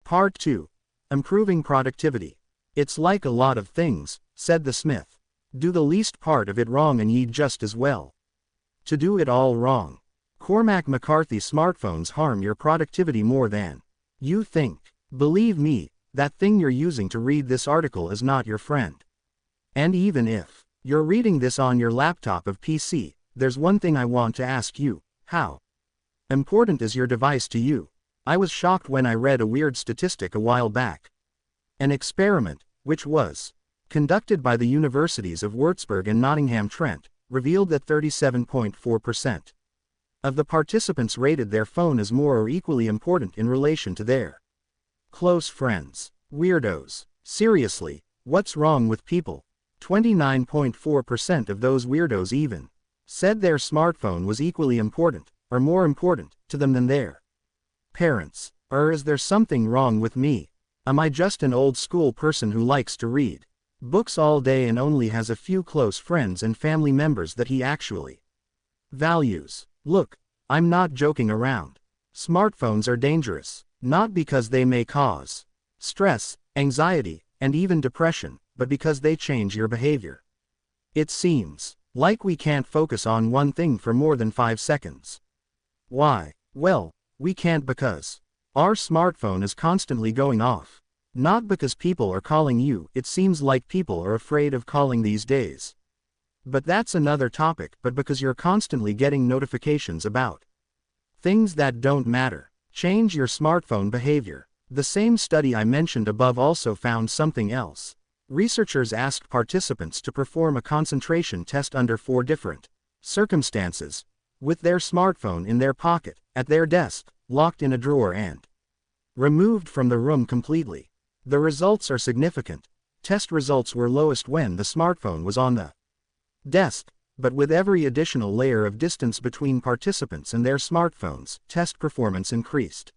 Part 2. Improving productivity. It's like a lot of things, said the smith. Do the least part of it wrong and ye'd just as well to do it all wrong. Cormac McCarthy. Smartphones harm your productivity more than you think. Believe me, that thing you're using to read this article is not your friend. And even if you're reading this on your laptop or PC, there's one thing I want to ask you: how important is your device to you? I was shocked when I read a weird statistic a while back. An experiment, which was conducted by the universities of Würzburg and Nottingham-Trent, revealed that 37.4% of the participants rated their phone as more or equally important in relation to their close friends. Weirdos. Seriously, what's wrong with people? 29.4% of those weirdos even said their smartphone was equally important, or more important, to them than their parents. Or is there something wrong with me? Am I just an old school person who likes to read books all day and only has a few close friends and family members that he actually values? Look, I'm not joking around. Smartphones are dangerous, not because they may cause stress, anxiety, and even depression, but because they change your behavior. It seems like we can't focus on one thing for more than 5 seconds. Why? Well, we can't because our smartphone is constantly going off. Not because people are calling you. It seems like people are afraid of calling these days. But that's another topic. But because you're constantly getting notifications about things that don't matter. Change your smartphone behavior. The same study I mentioned above also found something else. Researchers asked participants to perform a concentration test under 4 different circumstances, with their smartphone in their pocket, at their desk, locked in a drawer, and removed from the room completely. The results are significant. Test results were lowest when the smartphone was on the desk, but with every additional layer of distance between participants and their smartphones, test performance increased.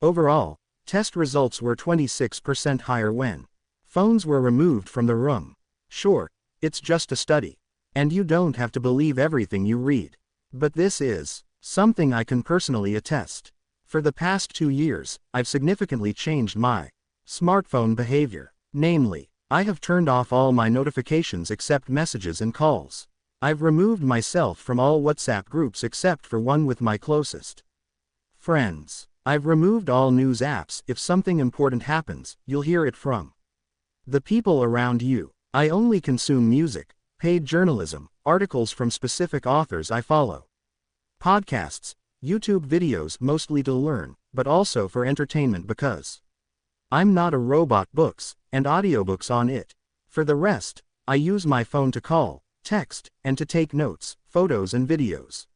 Overall, test results were 26% higher when phones were removed from the room. Sure, it's just a study, and you don't have to believe everything you read. But this is something I can personally attest. For the past 2 years, I've significantly changed my smartphone behavior. Namely, I have turned off all my notifications except messages and calls. I've removed myself from all WhatsApp groups except for one with my closest friends. I've removed all news apps. If something important happens, you'll hear it from the people around you. I only consume music, paid journalism, articles from specific authors I follow, podcasts, YouTube videos, mostly to learn, but also for entertainment because I'm not a robot. Books and audiobooks on it. For the rest, I use my phone to call, text, and to take notes, photos and videos.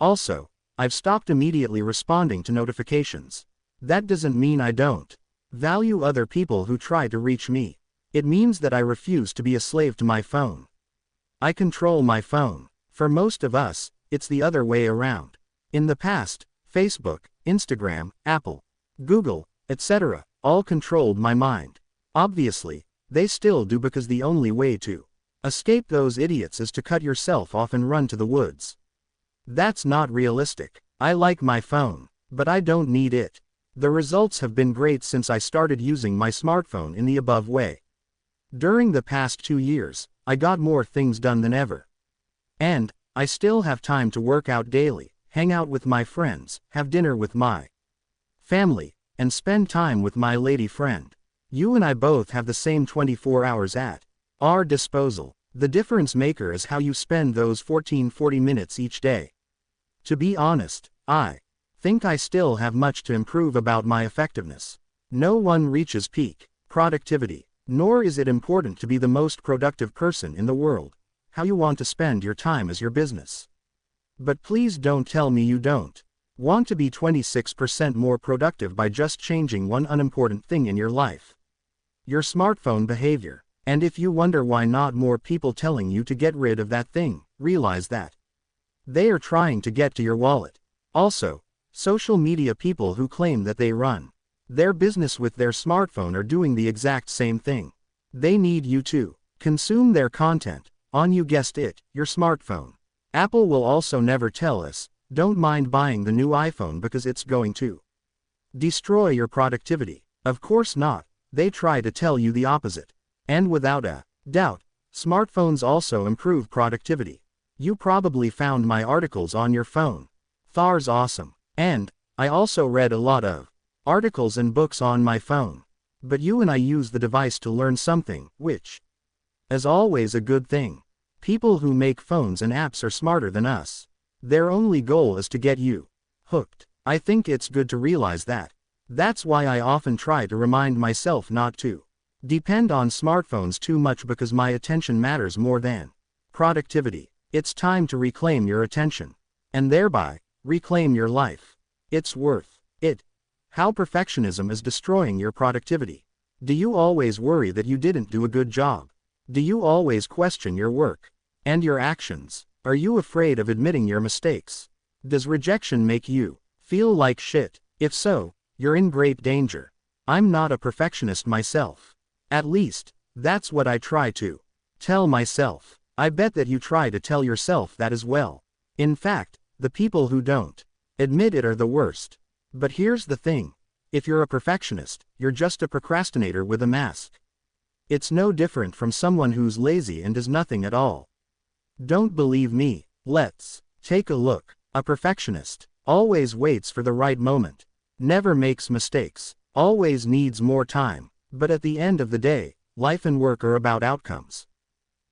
Also, I've stopped immediately responding to notifications. That doesn't mean I don't value other people who try to reach me. It means that I refuse to be a slave to my phone. I control my phone. For most of us, it's the other way around. In the past, Facebook, Instagram, Apple, Google, etc., all controlled my mind. Obviously, they still do, because the only way to escape those idiots is to cut yourself off and run to the woods. That's not realistic. I like my phone, but I don't need it. The results have been great since I started using my smartphone in the above way. During the past 2 years, I got more things done than ever. And I still have time to work out daily, hang out with my friends, have dinner with my family, and spend time with my lady friend. You and I both have the same 24 hours at our disposal. The difference maker is how you spend those 40 minutes each day. To be honest, I think I still have much to improve about my effectiveness. No one reaches peak productivity, nor is it important to be the most productive person in the world. How you want to spend your time is your business. But please don't tell me you don't want to be 26% more productive by just changing one unimportant thing in your life: your smartphone behavior. And if you wonder why not more people telling you to get rid of that thing, realize that they are trying to get to your wallet. Also, social media people who claim that they run their business with their smartphone are doing the exact same thing. They need you to consume their content on, you guessed it, your smartphone. Apple will also never tell us, don't mind buying the new iPhone because it's going to destroy your productivity. Of course not, they try to tell you the opposite. And without a doubt, smartphones also improve productivity. You probably found my articles on your phone. Thar's awesome. And I also read a lot of articles and books on my phone. But you and I use the device to learn something, which is always a good thing. People who make phones and apps are smarter than us. Their only goal is to get you hooked. I think it's good to realize that. That's why I often try to remind myself not to depend on smartphones too much, because my attention matters more than productivity. It's time to reclaim your attention, and thereby reclaim your life. It's worth it. How perfectionism is destroying your productivity. Do you always worry that you didn't do a good job? Do you always question your work and your actions? Are you afraid of admitting your mistakes? Does rejection make you feel like shit? If so, you're in great danger. I'm not a perfectionist myself. At least, that's what I try to tell myself. I bet that you try to tell yourself that as well. In fact, the people who don't admit it are the worst. But here's the thing. If you're a perfectionist, you're just a procrastinator with a mask. It's no different from someone who's lazy and does nothing at all. Don't believe me? Let's take a look. A perfectionist always waits for the right moment, never makes mistakes, always needs more time, but at the end of the day, life and work are about outcomes.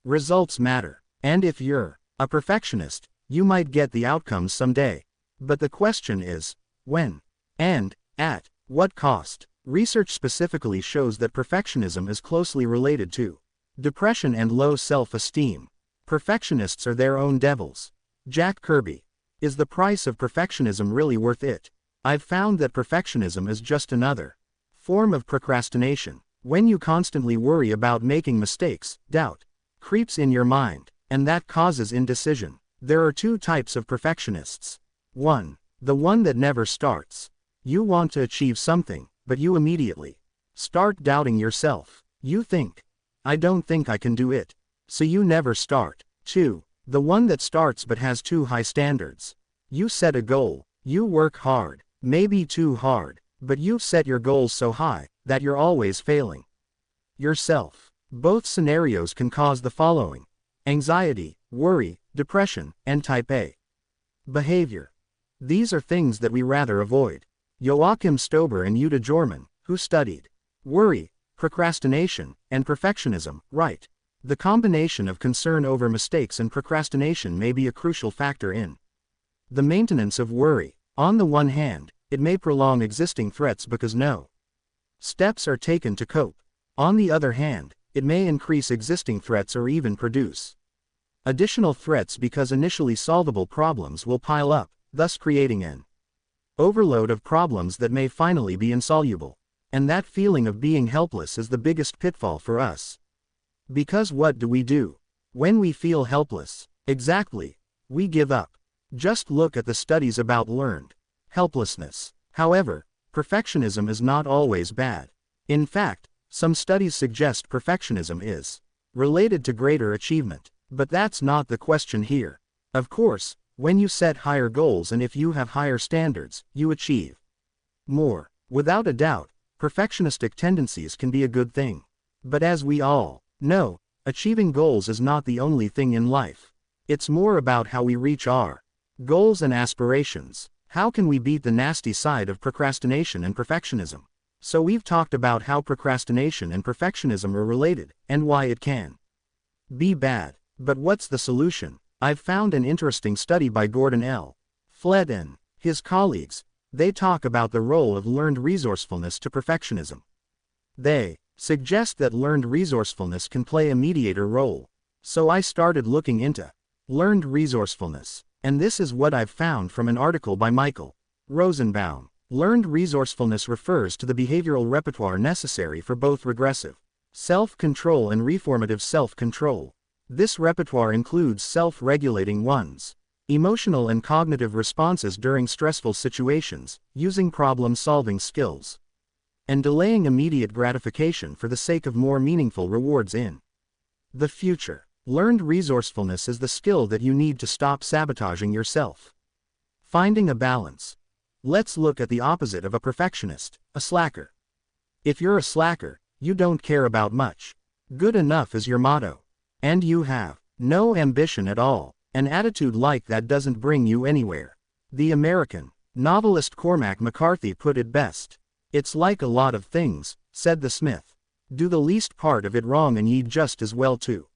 Results matter, and if you're a perfectionist, you might get the outcomes someday. But the question is, when? And at what cost? Research specifically shows that perfectionism is closely related to depression and low self-esteem. Perfectionists are their own devils. Jack Kirby. Is the price of perfectionism really worth it? I've found that perfectionism is just another form of procrastination. When you constantly worry about making mistakes, doubt creeps in your mind, and that causes indecision. There are two types of perfectionists. 1. The one that never starts. You want to achieve something, but you immediately start doubting yourself. You think, I don't think I can do it. So you never start. 2. The one that starts but has too high standards. You set a goal, you work hard, maybe too hard, but you've set your goals so high that you're always failing yourself. Both scenarios can cause the following: anxiety, worry, depression, and type A behavior. These are things that we rather avoid. Joachim Stober and Uta Jorman, who studied worry, procrastination, and perfectionism, write, the combination of concern over mistakes and procrastination may be a crucial factor in the maintenance of worry. On the one hand, it may prolong existing threats because no steps are taken to cope. On the other hand, it may increase existing threats or even produce additional threats because initially solvable problems will pile up, thus creating an overload of problems that may finally be insoluble. And that feeling of being helpless is the biggest pitfall for us. Because what do? When we feel helpless? Exactly. We give up. Just look at the studies about learned helplessness. However, perfectionism is not always bad. In fact, some studies suggest perfectionism is related to greater achievement. But that's not the question here. Of course, when you set higher goals and if you have higher standards, you achieve more. Without a doubt, perfectionistic tendencies can be a good thing. But as we all know, achieving goals is not the only thing in life. It's more about how we reach our goals and aspirations. How can we beat the nasty side of procrastination and perfectionism? So we've talked about how procrastination and perfectionism are related, and why it can be bad. But what's the solution? I've found an interesting study by Gordon L. Flett and his colleagues. They talk about the role of learned resourcefulness to perfectionism. They suggest that learned resourcefulness can play a mediator role. So I started looking into learned resourcefulness, and this is what I've found from an article by Michael Rosenbaum. Learned resourcefulness refers to the behavioral repertoire necessary for both regressive self-control and reformative self-control. This repertoire includes self-regulating one's emotional and cognitive responses during stressful situations, using problem-solving skills, and delaying immediate gratification for the sake of more meaningful rewards in the future. Learned resourcefulness is the skill that you need to stop sabotaging yourself. Finding a balance. Let's look at the opposite of a perfectionist, a slacker. If you're a slacker, you don't care about much. Good enough is your motto. And you have no ambition at all. An attitude like that doesn't bring you anywhere. The American novelist Cormac McCarthy put it best. It's like a lot of things, said the smith. Do the least part of it wrong and ye'd just as well to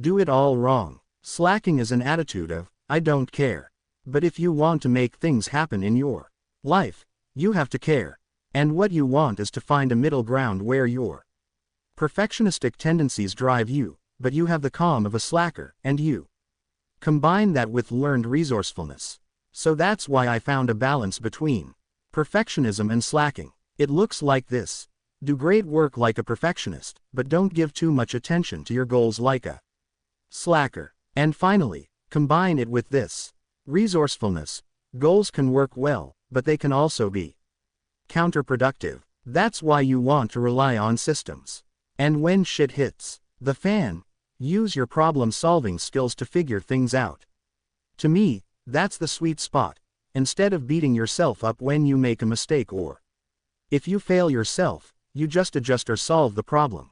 do it all wrong. Slacking is an attitude of, I don't care. But if you want to make things happen in your life, you have to care. And what you want is to find a middle ground where your perfectionistic tendencies drive you, but you have the calm of a slacker, and you combine that with learned resourcefulness. So that's why I found a balance between perfectionism and slacking. It looks like this. Do great work like a perfectionist, but don't give too much attention to your goals like a slacker. And finally, combine it with this. Resourcefulness. Goals can work well, but they can also be counterproductive. That's why you want to rely on systems. And when shit hits the fan, use your problem-solving skills to figure things out. To me, that's the sweet spot. Instead of beating yourself up when you make a mistake or if you fail yourself, you just adjust or solve the problem.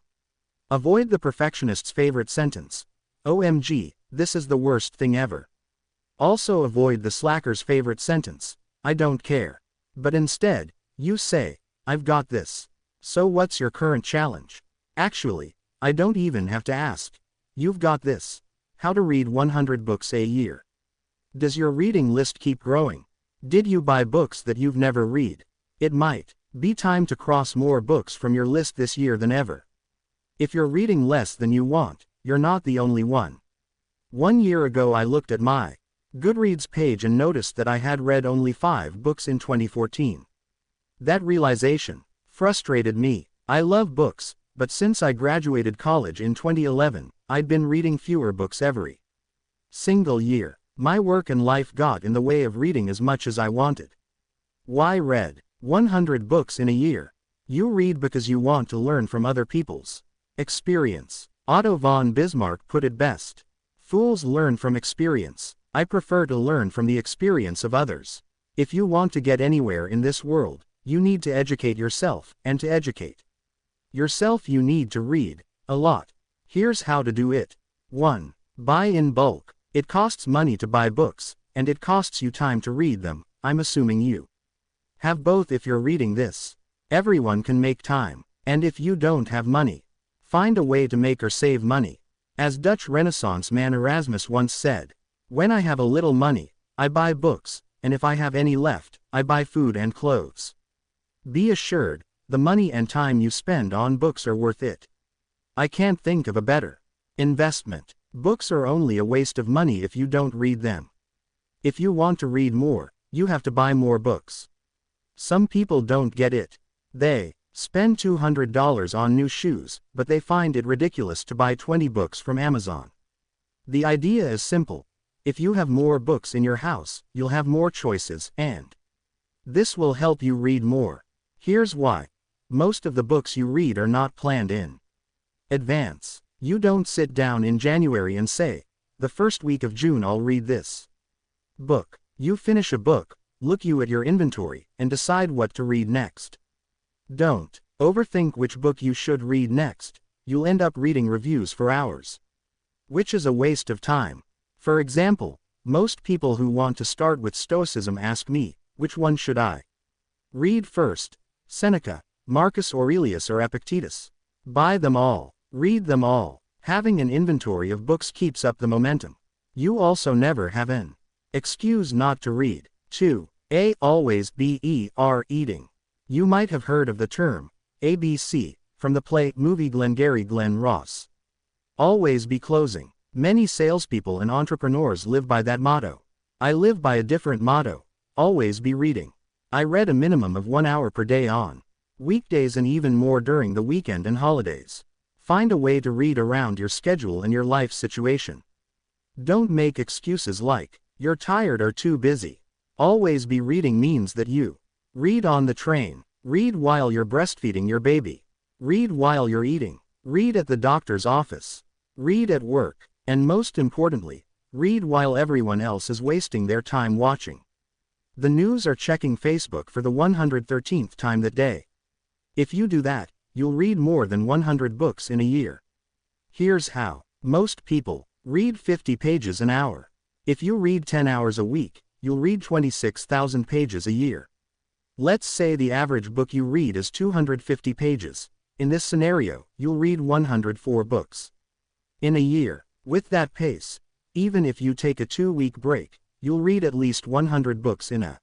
Avoid the perfectionist's favorite sentence. OMG, this is the worst thing ever. Also avoid the slacker's favorite sentence. I don't care. But instead, you say, I've got this. So what's your current challenge? Actually, I don't even have to ask. You've got this. How to read 100 books a year. Does your reading list keep growing? Did you buy books that you've never read? It might be time to cross more books from your list this year than ever. If you're reading less than you want, you're not the only one. 1 year ago I looked at my Goodreads page and noticed that I had read only 5 books in 2014. That realization frustrated me. I love books, but since I graduated college in 2011, I'd been reading fewer books every single year. My work and life got in the way of reading as much as I wanted. Why read 100 books in a year? You read because you want to learn from other people's experience. Otto von Bismarck put it best. Fools learn from experience. I prefer to learn from the experience of others. If you want to get anywhere in this world, you need to educate yourself, and to educate yourself you need to read a lot. Here's how to do it. 1. Buy in bulk. It costs money to buy books, and it costs you time to read them. I'm assuming you have both if you're reading this. Everyone can make time, and if you don't have money, find a way to make or save money. As Dutch Renaissance man Erasmus once said, when I have a little money, I buy books, and if I have any left, I buy food and clothes. Be assured, the money and time you spend on books are worth it. I can't think of a better investment. Books are only a waste of money if you don't read them. If you want to read more, you have to buy more books. Some people don't get it. They spend $200 on new shoes, but they find it ridiculous to buy 20 books from Amazon. The idea is simple. If you have more books in your house, you'll have more choices, and this will help you read more. Here's why. Most of the books you read are not planned in advance. You don't sit down in January and say, the first week of June I'll read this book. You finish a book, look at your inventory, and decide what to read next. Don't overthink which book you should read next. You'll end up reading reviews for hours, which is a waste of time. For example, most people who want to start with Stoicism ask me, which one should I read first? Seneca, Marcus Aurelius or Epictetus? Buy them all. Read them all. Having an inventory of books keeps up the momentum. You also never have an excuse not to read. 2. Always be eating. You might have heard of the term ABC from the play movie Glengarry Glen Ross. Always be closing. Many salespeople and entrepreneurs live by that motto. I live by a different motto. Always be reading. I read a minimum of 1 hour per day on weekdays and even more during the weekend and holidays. Find a way to read around your schedule and your life situation. Don't make excuses like, you're tired or too busy. Always be reading means that you read on the train, read while you're breastfeeding your baby, read while you're eating, read at the doctor's office, read at work, and most importantly, read while everyone else is wasting their time watching the news or checking Facebook for the 113th time that day. If you do that, you'll read more than 100 books in a year. Here's how. Most people read 50 pages an hour. If you read 10 hours a week, you'll read 26,000 pages a year. Let's say the average book you read is 250 pages. In this scenario, you'll read 104 books in a year. With that pace, even if you take a 2-week break, you'll read at least 100 books in a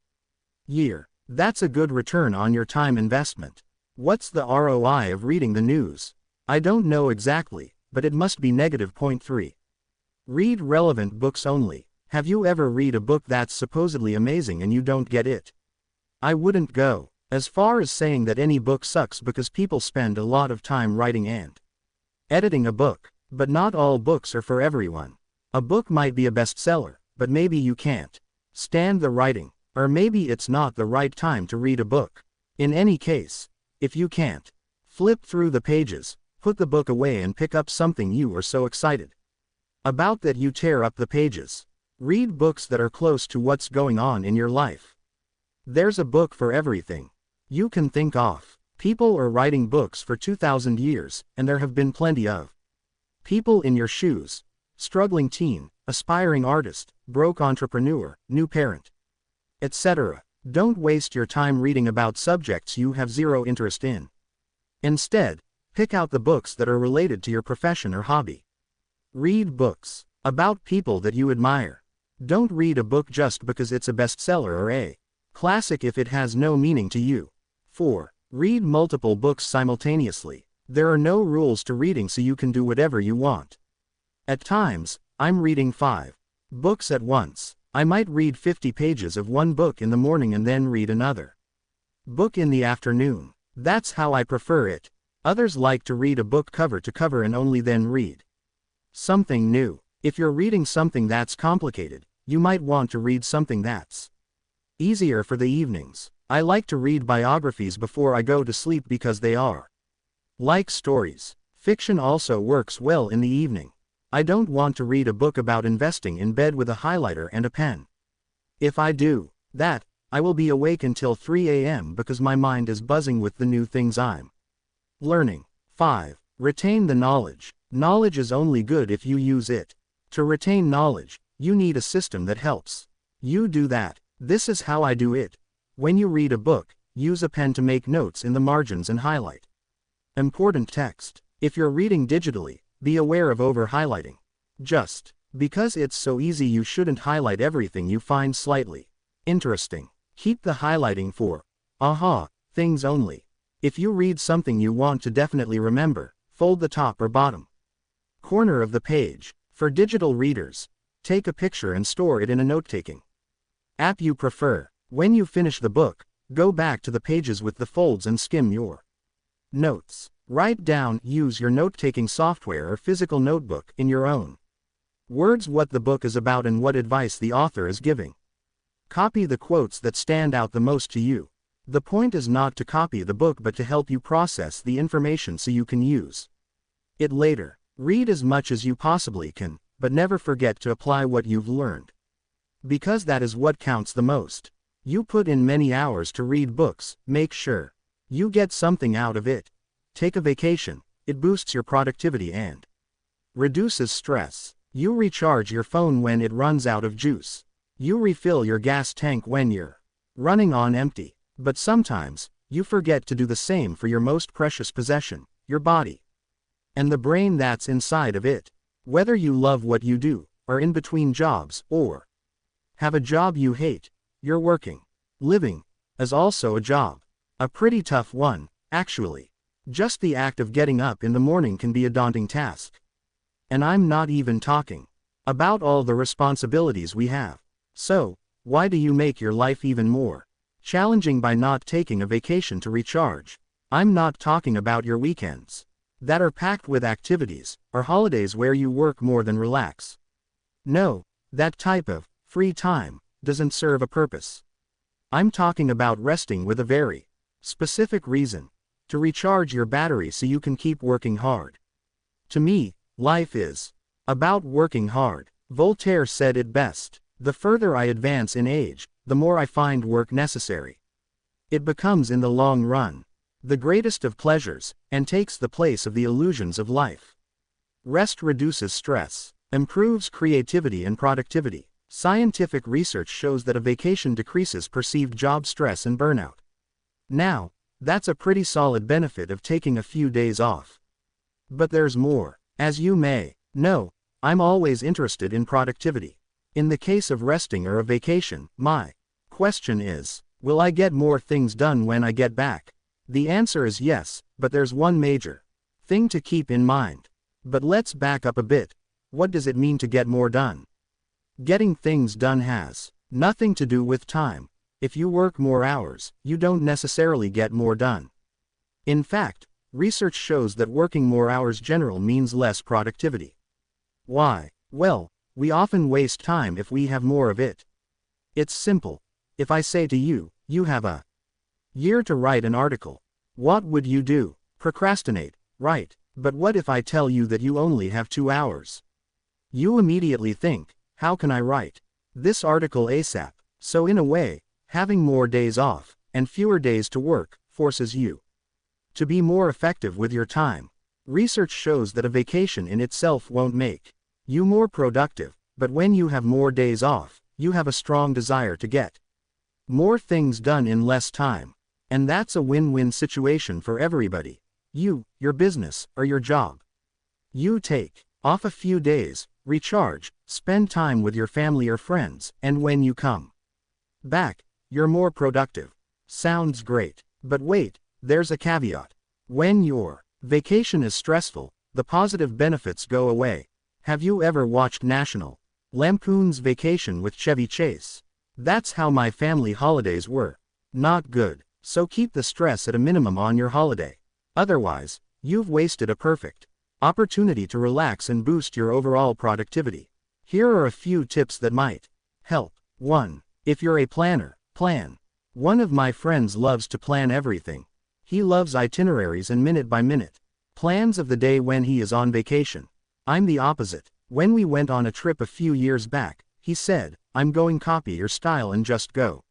year. That's a good return on your time investment. What's the ROI of reading the news? I don't know exactly, but it must be -0.3. Read relevant books only. Have you ever read a book that's supposedly amazing and you don't get it? I wouldn't go as far as saying that any book sucks because people spend a lot of time writing and editing a book. But not all books are for everyone. A book might be a bestseller, but maybe you can't stand the writing, or maybe it's not the right time to read a book. In any case, if you can't flip through the pages, put the book away and pick up something you are so excited about that you tear up the pages. Read books that are close to what's going on in your life. There's a book for everything you can think of. People are writing books for 2,000 years, and there have been plenty of people in your shoes. Struggling teen, aspiring artist, broke entrepreneur, new parent, etc. Don't waste your time reading about subjects you have zero interest in. Instead, pick out the books that are related to your profession or hobby. Read books about people that you admire. Don't read a book just because it's a bestseller or a classic if it has no meaning to you. 4. Read multiple books simultaneously. There are no rules to reading, so you can do whatever you want. At times, I'm reading 5 books at once. I might read 50 pages of one book in the morning and then read another book in the afternoon. That's how I prefer it. Others like to read a book cover to cover and only then read something new. If you're reading something that's complicated, you might want to read something that's easier for the evenings. I like to read biographies before I go to sleep because they are like stories. Fiction also works well in the evening. I don't want to read a book about investing in bed with a highlighter and a pen. If I do that, I will be awake until 3 a.m. because my mind is buzzing with the new things I'm learning. 5. Retain the knowledge. Knowledge is only good if you use it. To retain knowledge, you need a system that helps you do that. This is how I do it. When you read a book, use a pen to make notes in the margins and highlight important text. If you're reading digitally, be aware of over-highlighting. Just because it's so easy, you shouldn't highlight everything you find slightly interesting. Keep the highlighting for aha things only. If you read something you want to definitely remember, fold the top or bottom corner of the page. For digital readers, take a picture and store it in a note-taking app you prefer. When you finish the book, go back to the pages with the folds and skim your notes. Write down, use your note-taking software or physical notebook in your own words what the book is about and what advice the author is giving. Copy the quotes that stand out the most to you. The point is not to copy the book but to help you process the information so you can use it later. Read as much as you possibly can, but never forget to apply what you've learned. Because that is what counts the most. You put in many hours to read books, make sure you get something out of it. Take a vacation. It boosts your productivity and reduces stress. You recharge your phone when it runs out of juice. You refill your gas tank when you're running on empty. But sometimes, you forget to do the same for your most precious possession, your body, and the brain that's inside of it. Whether you love what you do, are in between jobs, or have a job you hate, you're working. Living is also a job. A pretty tough one, actually. Just the act of getting up in the morning can be a daunting task. And I'm not even talking about all the responsibilities we have. So, why do you make your life even more challenging by not taking a vacation to recharge? I'm not talking about your weekends that are packed with activities, or holidays where you work more than relax. No, that type of free time doesn't serve a purpose. I'm talking about resting with a very specific reason. To recharge your battery so you can keep working hard. To me, life is about working hard. Voltaire said it best. The further I advance in age, the more I find work necessary. It becomes in the long run the greatest of pleasures, and takes the place of the illusions of life. Rest reduces stress, improves creativity and productivity. Scientific research shows that a vacation decreases perceived job stress and burnout. Now, that's a pretty solid benefit of taking a few days off. But there's more. As you may know, I'm always interested in productivity. In the case of resting or a vacation, my question is, will I get more things done when I get back? The answer is yes, but there's one major thing to keep in mind. But let's back up a bit. What does it mean to get more done? Getting things done has nothing to do with time. If you work more hours, you don't necessarily get more done. In fact, research shows that working more hours generally means less productivity. Why? Well, we often waste time if we have more of it. It's simple. If I say to you, you have a year to write an article, what would you do? Procrastinate, right? But what if I tell you that you only have 2 hours? You immediately think, how can I write this article ASAP? So in a way, having more days off, and fewer days to work, forces you to be more effective with your time. Research shows that a vacation in itself won't make you more productive, but when you have more days off, you have a strong desire to get more things done in less time. And that's a win-win situation for everybody. You, your business, or your job. You take off a few days, recharge, spend time with your family or friends, and when you come back, you're more productive. Sounds great. But wait, there's a caveat. When your vacation is stressful, the positive benefits go away. Have you ever watched National Lampoon's Vacation with Chevy Chase? That's how my family holidays were. Not good. So keep the stress at a minimum on your holiday. Otherwise, you've wasted a perfect opportunity to relax and boost your overall productivity. Here are a few tips that might help. 1. If you're a planner, plan. One of my friends loves to plan everything. He loves itineraries and minute-by-minute plans of the day when he is on vacation. I'm the opposite. When we went on a trip a few years back, he said, I'm going copy your style and just go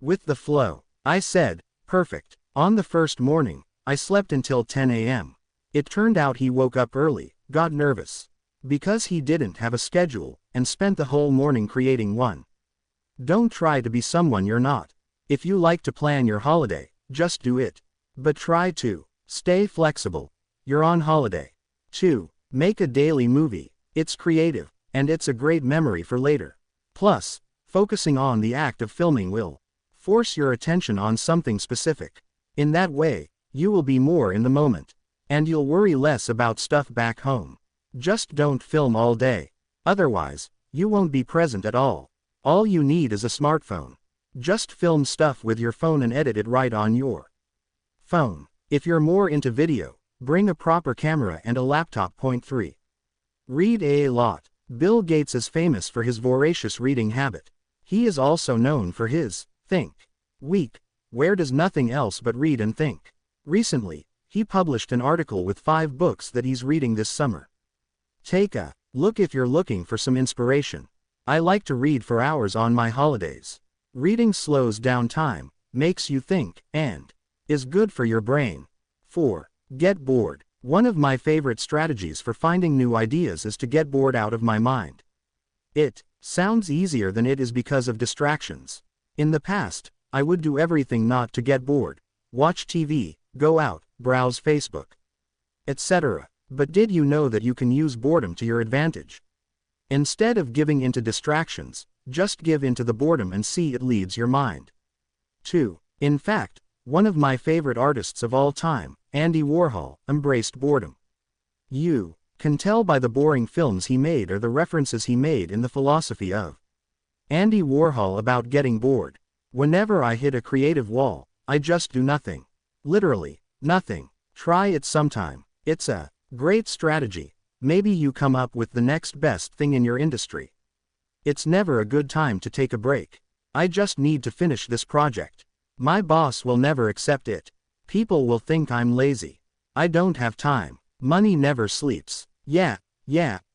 with the flow. I said, perfect. On the first morning, I slept until 10 a.m. It turned out he woke up early, got nervous because he didn't have a schedule, and spent the whole morning creating one. Don't try to be someone you're not. If you like to plan your holiday, just do it. But try to stay flexible. You're on holiday. 2. Make a daily movie. It's creative, and it's a great memory for later. Plus, focusing on the act of filming will force your attention on something specific. In that way, you will be more in the moment. And you'll worry less about stuff back home. Just don't film all day. Otherwise, you won't be present at all. All you need is a smartphone. Just film stuff with your phone and edit it right on your phone. If you're more into video, bring a proper camera and a laptop. 3. Read a lot. Bill Gates is famous for his voracious reading habit. He is also known for his Think Week, where does nothing else but read and think. Recently, he published an article with 5 books that he's reading this summer. Take a look if you're looking for some inspiration. I like to read for hours on my holidays. Reading slows down time, makes you think, and is good for your brain. 4. Get bored. One of my favorite strategies for finding new ideas is to get bored out of my mind. It sounds easier than it is because of distractions. In the past, I would do everything not to get bored. Watch TV, go out, browse Facebook, etc. But did you know that you can use boredom to your advantage? Instead of giving into distractions, just give into the boredom and see it leads your mind. 2. In fact, one of my favorite artists of all time, Andy Warhol, embraced boredom. You can tell by the boring films he made or the references he made in the philosophy of Andy Warhol about getting bored. Whenever I hit a creative wall, I just do nothing. Literally, nothing. Try it sometime. It's a great strategy. Maybe you come up with the next best thing in your industry. It's never a good time to take a break. I just need to finish this project. My boss will never accept it. People will think I'm lazy. I don't have time. Money never sleeps. Yeah,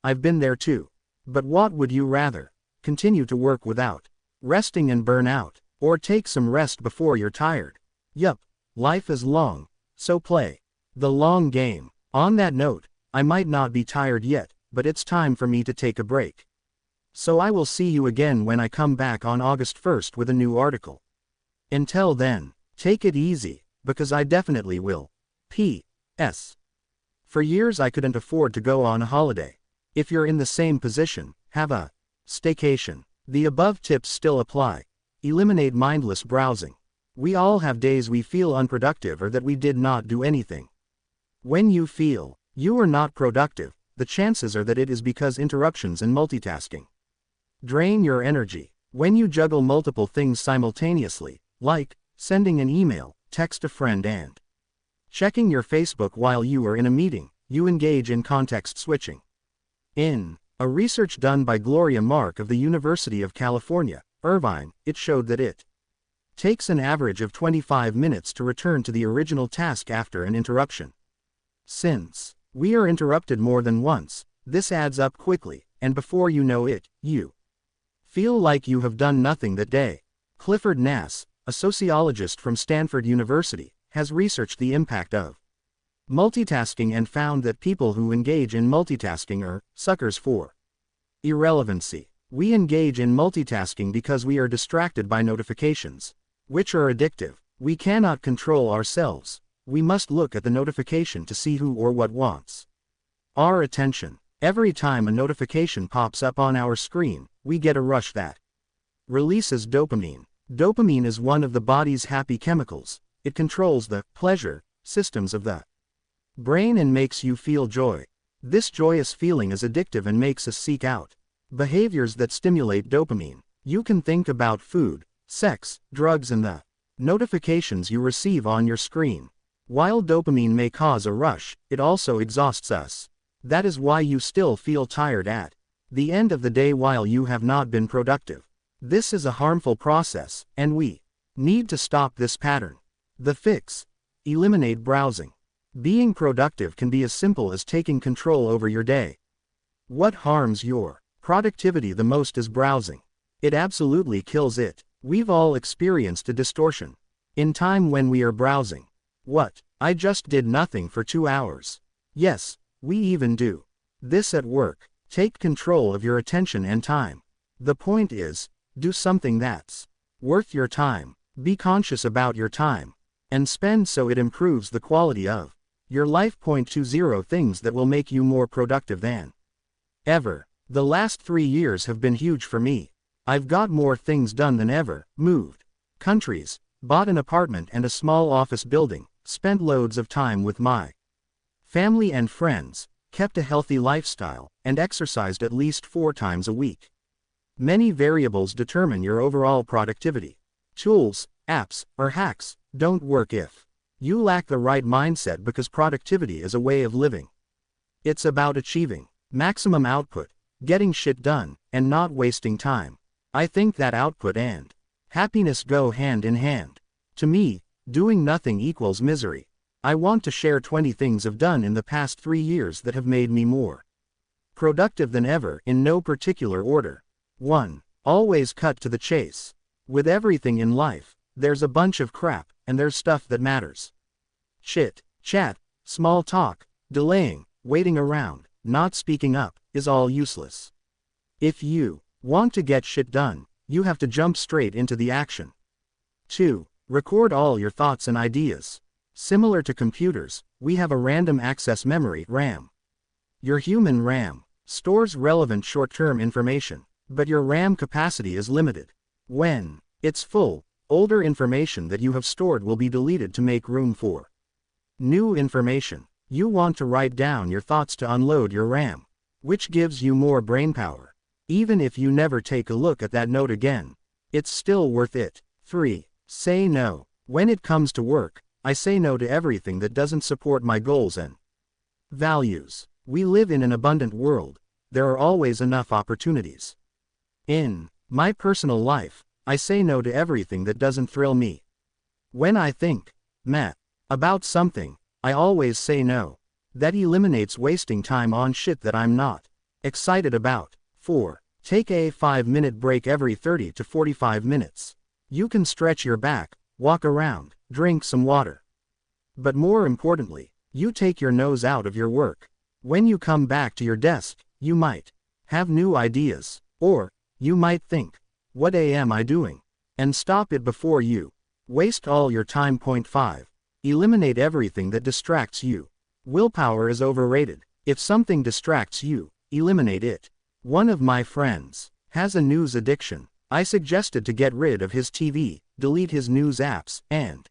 I've been there too. But what would you rather? Continue to work without resting and burn out, or take some rest before you're tired? Yup, life is long. So play the long game. On that note, I might not be tired yet, but it's time for me to take a break. So I will see you again when I come back on August 1st with a new article. Until then, take it easy, because I definitely will. P.S. For years I couldn't afford to go on a holiday. If you're in the same position, have a staycation. The above tips still apply. Eliminate mindless browsing. We all have days we feel unproductive or that we did not do anything. When you feel you are not productive, the chances are that it is because interruptions and multitasking drain your energy. When you juggle multiple things simultaneously, like sending an email, text a friend and checking your Facebook while you are in a meeting, you engage in context switching. In a research done by Gloria Mark of the University of California, Irvine, it showed that it takes an average of 25 minutes to return to the original task after an interruption. Since we are interrupted more than once, this adds up quickly, and before you know it, you feel like you have done nothing that day. Clifford Nass, a sociologist from Stanford University, has researched the impact of multitasking and found that people who engage in multitasking are suckers for irrelevancy. We engage in multitasking because we are distracted by notifications, which are addictive. We cannot control ourselves. We must look at the notification to see who or what wants our attention. Every time a notification pops up on our screen, we get a rush that releases dopamine. Dopamine is one of the body's happy chemicals. It controls the pleasure systems of the brain and makes you feel joy. This joyous feeling is addictive and makes us seek out behaviors that stimulate dopamine. You can think about food, sex, drugs, and the notifications you receive on your screen. While dopamine may cause a rush, it also exhausts us. That is why you still feel tired at the end of the day while you have not been productive. This is a harmful process, and we need to stop this pattern. The fix: eliminate browsing. Being productive can be as simple as taking control over your day. What harms your productivity the most is browsing. It absolutely kills it. We've all experienced a distortion in time when we are browsing. What? I just did nothing for 2 hours. Yes, we even do this at work. Take control of your attention and time. The point is, do something that's worth your time. Be conscious about your time and spend so it improves the quality of your life. 20 things that will make you more productive than ever. The last 3 years have been huge for me. I've got more things done than ever, moved countries, bought an apartment and a small office building, spent loads of time with my family and friends, kept a healthy lifestyle, and exercised at least 4 times a week. Many variables determine your overall productivity. Tools, apps, or hacks don't work if you lack the right mindset, because productivity is a way of living. It's about achieving maximum output, getting shit done, and not wasting time. I think that output and happiness go hand in hand. To me, doing nothing equals misery. I want to share 20 things I've done in the past 3 years that have made me more productive than ever, in no particular order. 1. Always cut to the chase. With everything in life, there's a bunch of crap, and there's stuff that matters. Chit, chat, small talk, delaying, waiting around, not speaking up, is all useless. If you want to get shit done, you have to jump straight into the action. 2. Record all your thoughts and ideas. Similar to computers, we have a random access memory, RAM. Your human RAM stores relevant short-term information, but your RAM capacity is limited. When it's full, older information that you have stored will be deleted to make room for new information. You want to write down your thoughts to unload your RAM, which gives you more brainpower. Even if you never take a look at that note again, it's still worth it. 3. Say no. When it comes to work, I say no to everything that doesn't support my goals and values. We live in an abundant world. There are always enough opportunities. In my personal life, I say no to everything that doesn't thrill me. When I think about something, I always say no. That eliminates wasting time on shit that I'm not excited about. 4. Take a 5-minute break every 30 to 45 minutes. You can stretch your back, walk around, drink some water. But more importantly, you take your nose out of your work. When you come back to your desk, you might have new ideas. Or, you might think, what am I doing? And stop it before you waste all your time. Point 5. Eliminate everything that distracts you. Willpower is overrated. If something distracts you, eliminate it. One of my friends has a news addiction. I suggested to get rid of his TV, delete his news apps, and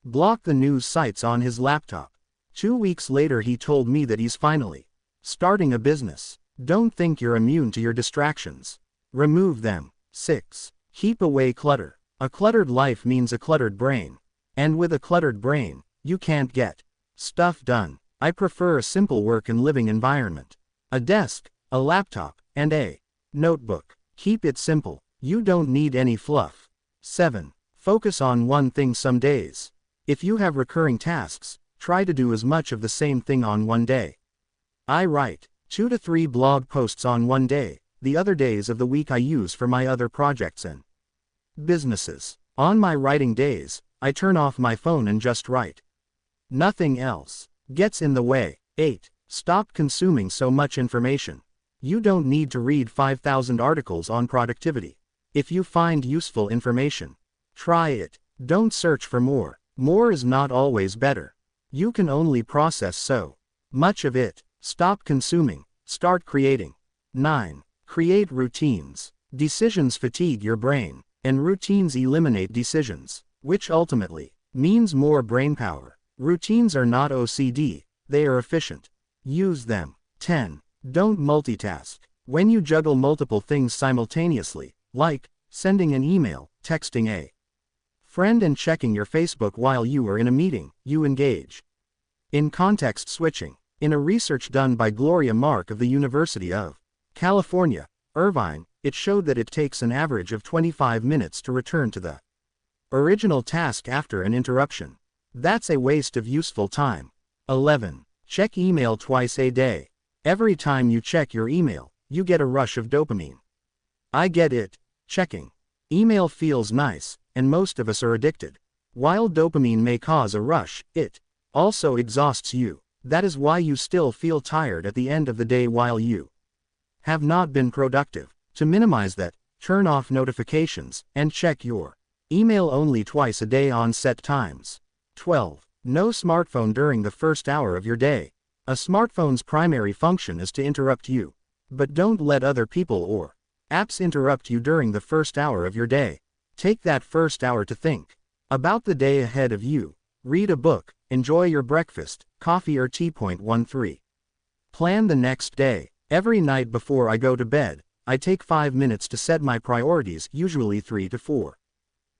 block the news sites on his laptop. 2 weeks later he told me that he's finally starting a business. Don't think you're immune to your distractions. Remove them. 6. Keep away clutter. A cluttered life means a cluttered brain. And with a cluttered brain, you can't get stuff done. I prefer a simple work and living environment. A desk, a laptop, and a notebook. Keep it simple. You don't need any fluff. 7. Focus on one thing some days. If you have recurring tasks, try to do as much of the same thing on one day. I write 2 to 3 blog posts on one day. The other days of the week I use for my other projects and businesses. On my writing days, I turn off my phone and just write. Nothing else gets in the way. 8. Stop consuming so much information. You don't need to read 5,000 articles on productivity. If you find useful information, try it. Don't search for more. More is not always better. You can only process so much of it. Stop consuming. Start creating. 9. Create routines. Decisions fatigue your brain, and routines eliminate decisions, which ultimately means more brainpower. Routines are not OCD, they are efficient. Use them. 10. Don't multitask. When you juggle multiple things simultaneously, like sending an email, texting a friend and checking your Facebook while you are in a meeting, you engage in context switching. In a research done by Gloria Mark of the University of California, Irvine, it showed that it takes an average of 25 minutes to return to the original task after an interruption. That's a waste of useful time. 11. Check email twice a day. Every time you check your email, you get a rush of dopamine. I get it. Checking email feels nice, and most of us are addicted. While dopamine may cause a rush, it also exhausts you. That is why you still feel tired at the end of the day while you have not been productive. To minimize that, turn off notifications, and check your email only twice a day on set times. 12. No smartphone during the first hour of your day. A smartphone's primary function is to interrupt you. But don't let other people or apps interrupt you during the first hour of your day. Take that first hour to think about the day ahead of you. Read a book, enjoy your breakfast, coffee or tea. 13. Plan the next day. Every night before I go to bed, I take 5 minutes to set my priorities, usually 3 to 4.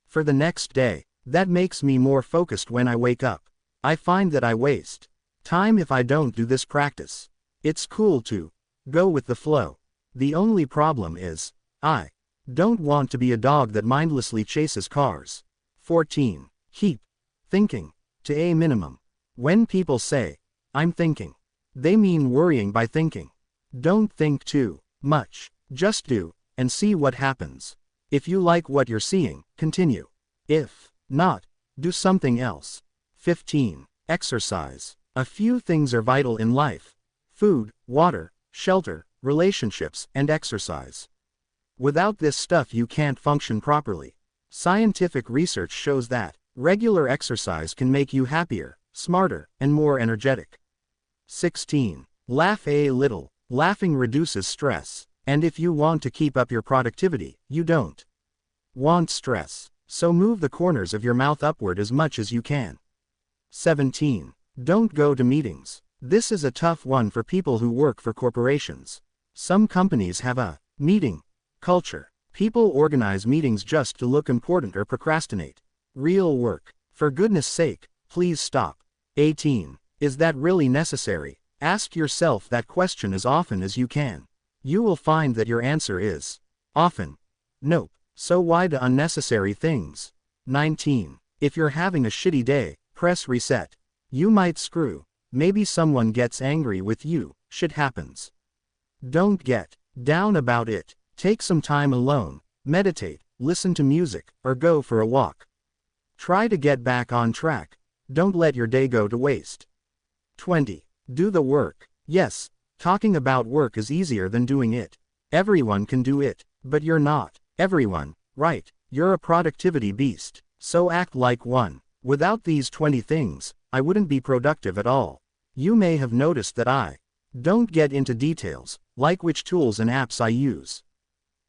For the next day. That makes me more focused when I wake up. I find that I waste time if I don't do this practice. It's cool to go with the flow. The only problem is, I don't want to be a dog that mindlessly chases cars. 14. Keep thinking to a minimum. When people say, I'm thinking, they mean worrying by thinking. Don't think too much. Just do, and see what happens. If you like what you're seeing, continue. If not, do something else. 15. Exercise. A few things are vital in life: food, water, shelter, relationships, and exercise. Without this stuff you can't function properly. Scientific research shows that regular exercise can make you happier, smarter, and more energetic. 16. Laugh a little. Laughing reduces stress. And if you want to keep up your productivity, you don't want stress. So move the corners of your mouth upward as much as you can. 17. Don't go to meetings. This is a tough one for people who work for corporations. Some companies have a meeting culture. People organize meetings just to look important or procrastinate real work. For goodness sake, please stop. 18. Is that really necessary? Ask yourself that question as often as you can. You will find that your answer is often. Nope. So why do unnecessary things? 19. If you're having a shitty day, press reset. You might screw. Maybe someone gets angry with you. Shit happens. Don't get down about it. Take some time alone. Meditate, listen to music, or go for a walk. Try to get back on track. Don't let your day go to waste. 20. Do the work. Yes, talking about work is easier than doing it. Everyone can do it, but you're not everyone, right? You're a productivity beast, so act like one. Without these 20 things, I wouldn't be productive at all. You may have noticed that I don't get into details, like which tools and apps I use.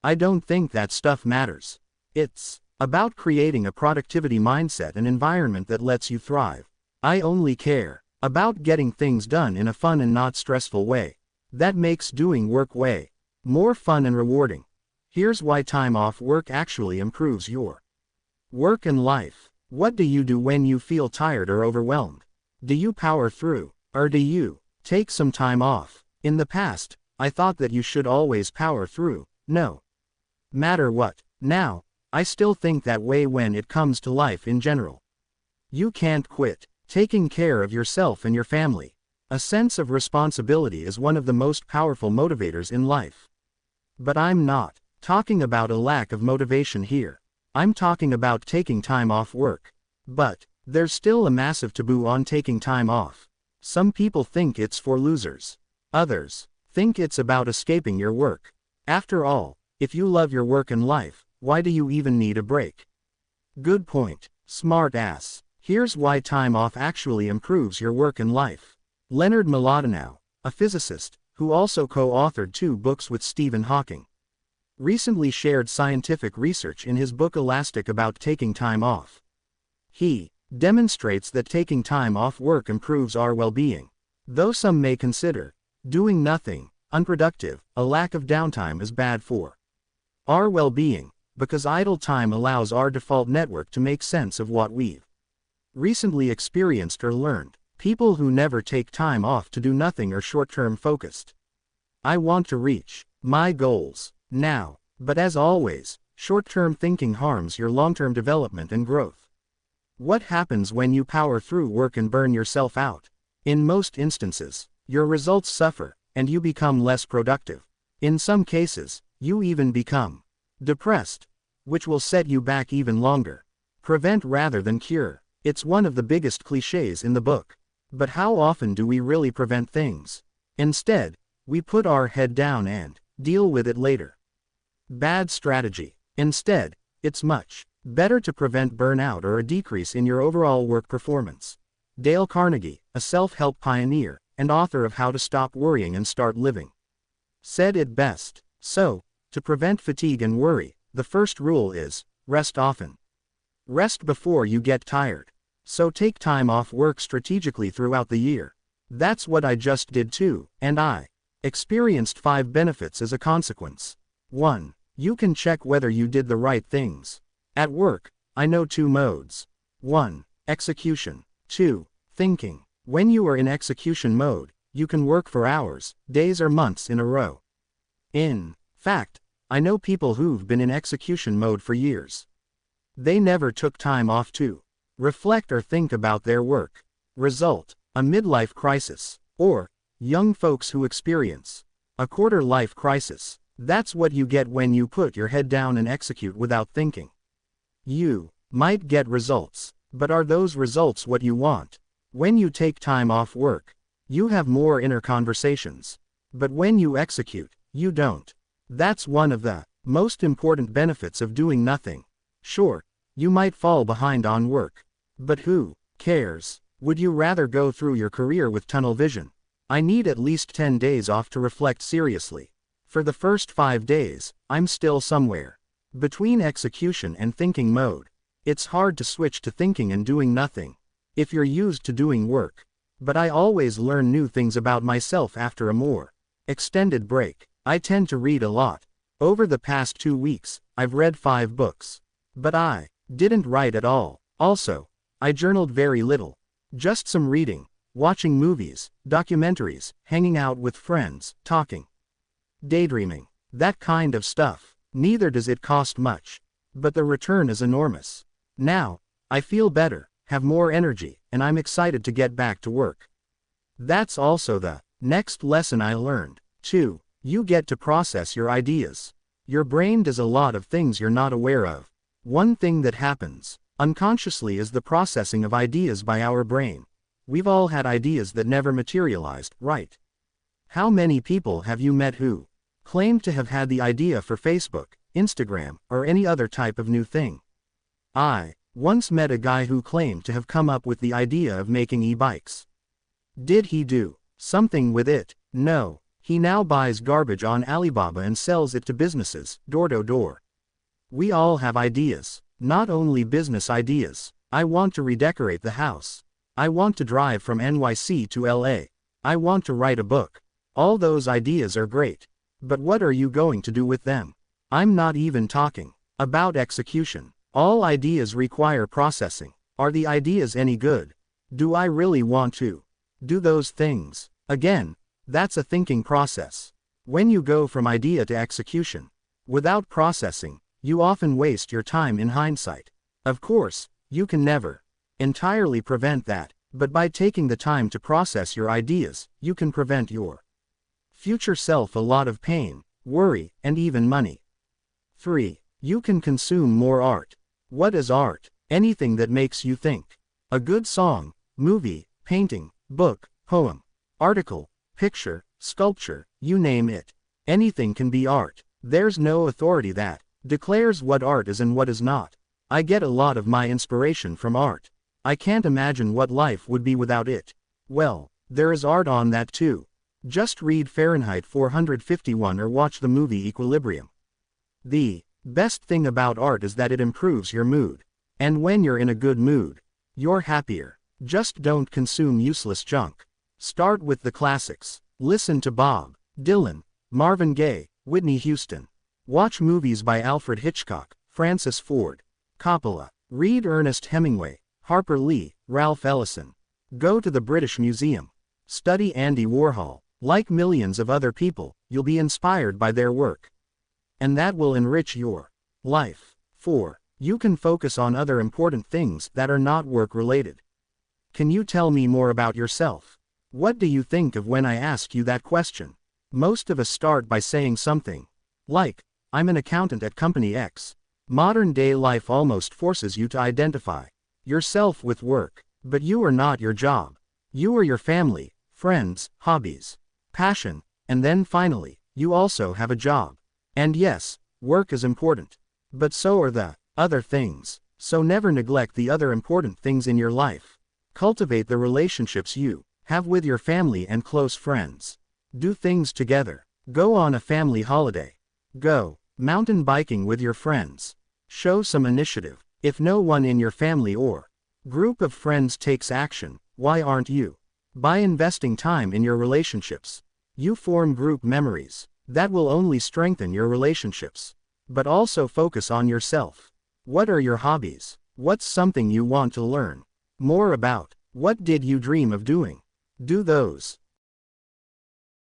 I don't think that stuff matters. It's about creating a productivity mindset and environment that lets you thrive. I only care about getting things done in a fun and not stressful way. That makes doing work way more fun and rewarding. Here's why time off work actually improves your work and life. What do you do when you feel tired or overwhelmed? Do you power through, or do you take some time off? In the past, I thought that you should always power through, no matter what. Now, I still think that way when it comes to life in general. You can't quit taking care of yourself and your family. A sense of responsibility is one of the most powerful motivators in life. But I'm not talking about a lack of motivation here. I'm talking about taking time off work. But there's still a massive taboo on taking time off. Some people think it's for losers. Others think it's about escaping your work. After all, if you love your work and life, why do you even need a break? Good point, smart ass. Here's why time off actually improves your work and life. Leonard Mlodinow, a physicist, who also co-authored 2 books with Stephen Hawking, recently shared scientific research in his book Elastic about taking time off. He demonstrates that taking time off work improves our well-being. Though some may consider doing nothing unproductive, a lack of downtime is bad for our well-being, because idle time allows our default network to make sense of what we've recently experienced or learned. People who never take time off to do nothing are short-term focused. I want to reach my goals now, but as always, short-term thinking harms your long-term development and growth. What happens when you power through work and burn yourself out? In most instances, your results suffer, and you become less productive. In some cases, you even become depressed, which will set you back even longer. Prevent rather than cure. It's one of the biggest cliches in the book. But how often do we really prevent things? Instead, we put our head down and deal with it later. Bad strategy. Instead, it's much better to prevent burnout or a decrease in your overall work performance. Dale Carnegie, a self-help pioneer and author of How to Stop Worrying and Start Living, said it best. So, to prevent fatigue and worry, the first rule is, rest often. Rest before you get tired. So take time off work strategically throughout the year. That's what I just did too, and I experienced 5 benefits as a consequence. 1. You can check whether you did the right things. At work, I know 2 modes. 1. Execution. 2. Thinking. When you are in execution mode, you can work for hours, days or months in a row. In fact, I know people who've been in execution mode for years. They never took time off to reflect or think about their work. Result: a midlife crisis. Or, young folks who experience a quarter-life crisis. That's what you get when you put your head down and execute without thinking. You might get results, but are those results what you want? When you take time off work, you have more inner conversations. But when you execute, you don't. That's one of the most important benefits of doing nothing. Sure, you might fall behind on work. But who cares? Would you rather go through your career with tunnel vision? I need at least 10 days off to reflect seriously. For the first 5 days, I'm still somewhere between execution and thinking mode. It's hard to switch to thinking and doing nothing if you're used to doing work. But I always learn new things about myself after a more extended break. I tend to read a lot. Over the past 2 weeks, I've read 5 books. But I didn't write at all. Also, I journaled very little. Just some reading, watching movies, documentaries, hanging out with friends, talking, daydreaming, that kind of stuff. Neither does it cost much. But the return is enormous. Now, I feel better, have more energy, and I'm excited to get back to work. That's also the next lesson I learned. 2. You get to process your ideas. Your brain does a lot of things you're not aware of. One thing that happens Unconsciously is the processing of ideas by our brain. We've all had ideas that never materialized, right? How many people have you met who claimed to have had the idea for Facebook, Instagram, or any other type of new thing? I once met a guy who claimed to have come up with the idea of making e-bikes. Did he do something with it? No. He now buys garbage on Alibaba and sells it to businesses, door to door. We all have ideas. Not only business ideas. I want to redecorate the house. I want to drive from NYC to LA. I want to write a book. All those ideas are great. But what are you going to do with them? I'm not even talking about execution. All ideas require processing. Are the ideas any good? Do I really want to do those things? Again, that's a thinking process. When you go from idea to execution, without processing, you often waste your time in hindsight. Of course, you can never entirely prevent that, but by taking the time to process your ideas, you can prevent your future self a lot of pain, worry, and even money. 3. You can consume more art. What is art? Anything that makes you think. A good song, movie, painting, book, poem, article, picture, sculpture, you name it. Anything can be art. There's no authority that declares what art is and what is not. I get a lot of my inspiration from art. I can't imagine what life would be without it. Well, there is art on that too. Just read Fahrenheit 451 or watch the movie Equilibrium. The best thing about art is that it improves your mood. And when you're in a good mood, you're happier. Just don't consume useless junk. Start with the classics. Listen to Bob Dylan, Marvin Gaye, Whitney Houston. Watch movies by Alfred Hitchcock, Francis Ford Coppola. Read Ernest Hemingway, Harper Lee, Ralph Ellison. Go to the British Museum. Study Andy Warhol. Like millions of other people, you'll be inspired by their work. And that will enrich your life. 4. You can focus on other important things that are not work-related. Can you tell me more about yourself? What do you think of when I ask you that question? Most of us start by saying something like, I'm an accountant at Company X. Modern-day life almost forces you to identify yourself with work. But you are not your job. You are your family, friends, hobbies, passion, and then finally, you also have a job. And yes, work is important. But so are the other things. So never neglect the other important things in your life. Cultivate the relationships you have with your family and close friends. Do things together. Go on a family holiday. Go mountain biking with your friends. Show some initiative. If no one in your family or group of friends takes action, why aren't you? By investing time in your relationships, you form group memories that will only strengthen your relationships. But also focus on yourself. What are your hobbies? What's something you want to learn more about? What did you dream of doing? Do those.